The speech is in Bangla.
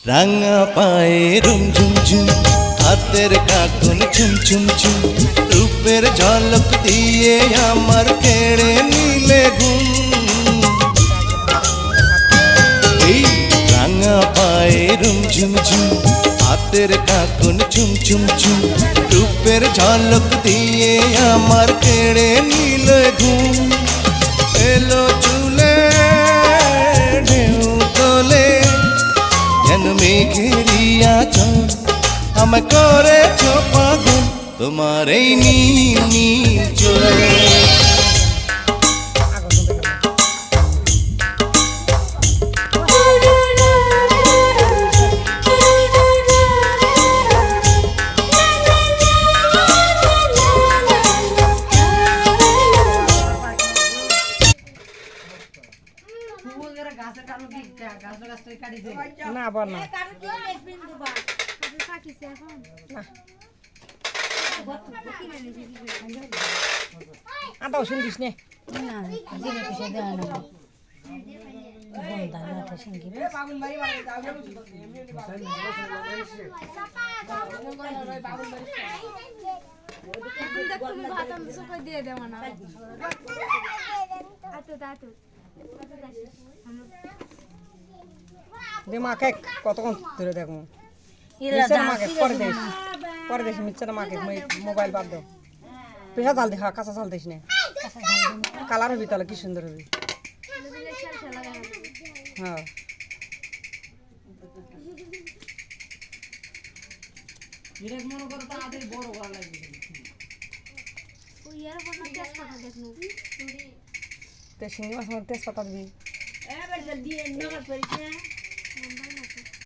রাঙা পায়ে রুম ঝুম ঝুম, হাতের কাকুন চুম চুম চুম, রূপের ঝলক দিয়ে আমার কেড়ে নিলে ঘুম। এই রাঙা পায়ে রুম ঝুম ঝুম, হাতের কাকুন চুম চুম চুম, রূপের ঝলক দিয়ে আমার কেড়ে নিলে ঘুম। এলো চুলে ঢেউ তোলে যেন মেঘেরিয়া চল, আমায় করেছ পাগল তোমার এই নীল নীল চোখ। না আবার না আদা ওষুধ দিস নে দিয়ে দেব না দে মাকে কতক্ষণ ধরে দেখো মাকে পরে দেশ মিচ্ছাটা মাকে মোবাইল বাদ দাও পেশা চাল দেখা কাঁচা চাল দিস না কালার হবি তাহলে কি সুন্দর হবি। হ্যাঁ শিঙি মাছ তেজপাতা দিবি।